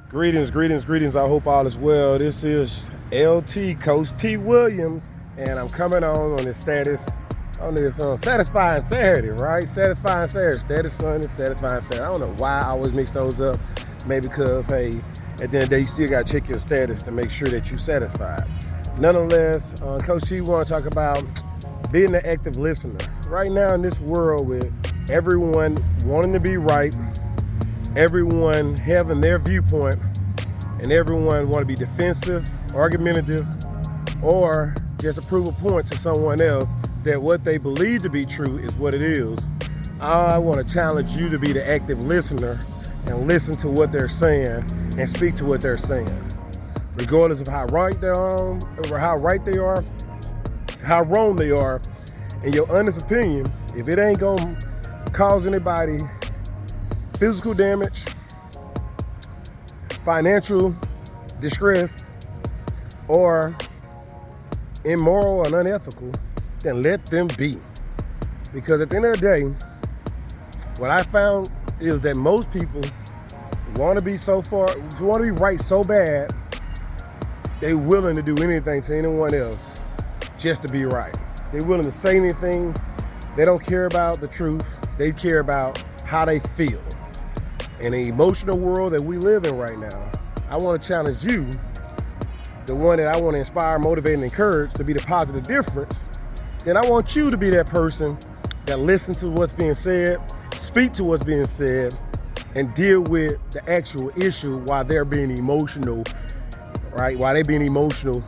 Greetings, greetings, greetings. I hope all is well. This is LT, Coach T. Williams, and I'm coming on this Satisfying Saturday, right? Satisfying Saturday, Status Sunday, Satisfying Saturday. I don't know why I always mix those up. Maybe because, hey, at the end of the day, you still got to check your status to make sure that you're satisfied. Nonetheless, Coach T want to talk about being an active listener. Right now in this world with everyone wanting to be right, everyone having their viewpoint, and everyone want to be defensive, argumentative, or just to prove a point to someone else that what they believe to be true is what it is. I want to challenge you to be the active listener and listen to what they're saying and speak to what they're saying. Regardless of how right they are, or how right they are, how wrong they are, in your honest opinion, if it ain't gonna cause anybody physical damage, financial distress, or immoral and unethical, then let them be. Because at the end of the day, what I found is that most people want to be right so bad, they're willing to do anything to anyone else just to be right. They're willing to say anything. They don't care about the truth. They care about how they feel. In the emotional world that we live in right now, I want to challenge you, the one that I want to inspire, motivate, and encourage to be the positive difference. Then I want you to be that person that listens to what's being said, speak to what's being said, and deal with the actual issue while they're being emotional, right? While they being emotional.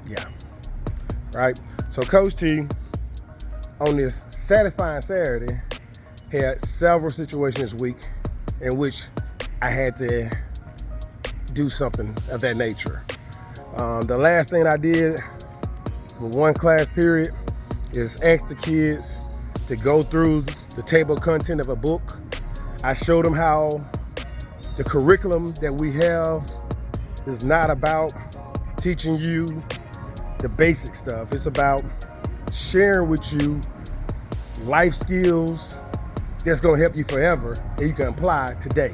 Yeah, right? So Coach T, on this Satisfying Saturday, had several situations this week in which I had to do something of that nature. The last thing I did with one class period is ask the kids to go through the table of content of a book. I showed them how the curriculum that we have is not about teaching you the basic stuff. It's about sharing with you life skills that's gonna help you forever that you can apply today.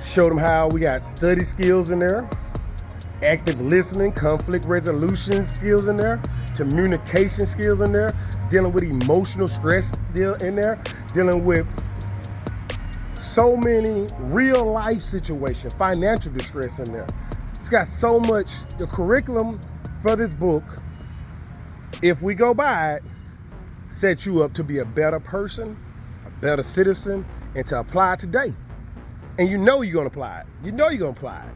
Show them how we got study skills in there, active listening, conflict resolution skills in there, communication skills in there, dealing with emotional stress in there, dealing with so many real life situations, financial distress in there. It's got so much. The curriculum for this book, if we go by it, set you up to be a better person, a better citizen, and to apply it today. And you know you're gonna apply it.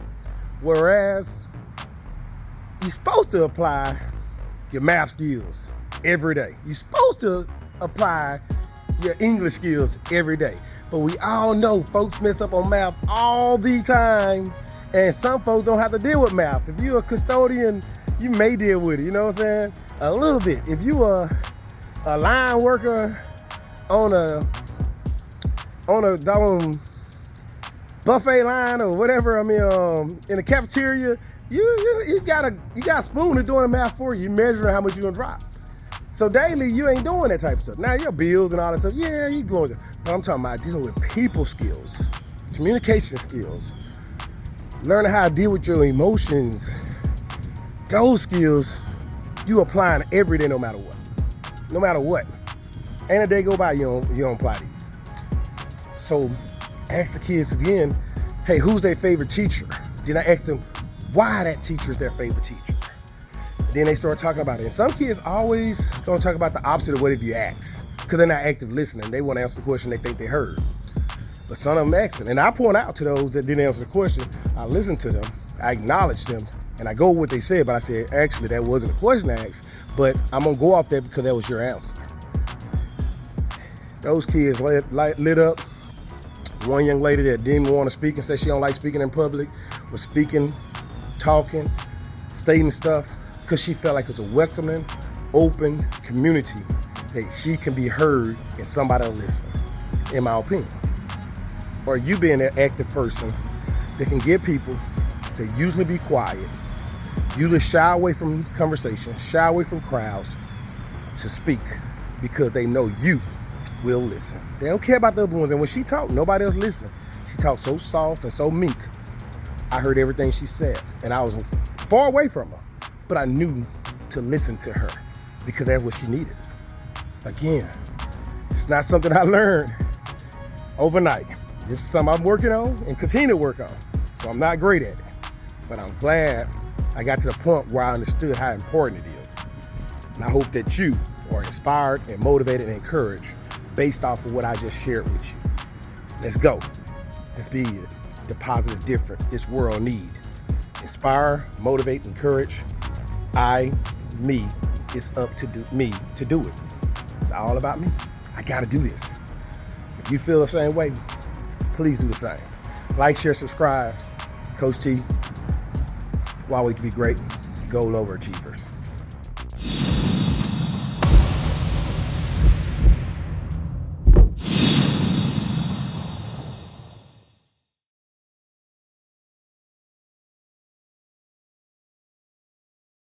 Whereas you're supposed to apply your math skills every day. You're supposed to apply your English skills every day. But we all know folks mess up on math all the time, and some folks don't have to deal with math. If you're a custodian, you may deal with it, you know what I'm saying? A little bit. If you are a line worker on a buffet line or whatever, in the cafeteria, you got a spoon to doing the math for you. You measuring how much you're gonna drop. So daily, you ain't doing that type of stuff. Now your bills and all that stuff, yeah, you going to. But I'm talking about dealing with people skills, communication skills, learning how to deal with your emotions. Those skills, you applying every day, no matter what. No matter what. Ain't a day go by you don't apply these. So ask the kids again, hey, who's their favorite teacher? Then I ask them why that teacher is their favorite teacher. Then they start talking about it. And some kids always gonna talk about the opposite of what if you ask, because they're not active listening. They want to answer the question they think they heard. But some of them asking. And I point out to those that didn't answer the question, I listen to them, I acknowledge them, and I go with what they said, but I said, actually, that wasn't a question I asked, but I'm gonna go off that because that was your answer. Those kids lit up. One young lady that didn't want to speak and said she don't like speaking in public was speaking, talking, stating stuff, because she felt like it was a welcoming, open community that she can be heard and somebody will listen, in my opinion. Or you being an active person that can get people to usually be quiet, usually shy away from conversation, shy away from crowds, to speak because they know you will listen. They don't care about the other ones. And when she talked, nobody else listened. She talked so soft and so meek. I heard everything she said, and I was far away from her, but I knew to listen to her because that's what she needed. Again, it's not something I learned overnight. This is something I'm working on and continue to work on. So I'm not great at it, but I'm glad I got to the point where I understood how important it is. And I hope that you are inspired and motivated and encouraged based off of what I just shared with you. Let's go. Let's be the positive difference this world needs. Inspire, motivate, encourage. Me. It's up to me to do it. It's all about me. I gotta do this. If you feel the same way, please do the same. Like, share, subscribe. Coach T, why wait to be great? Goal overachievers.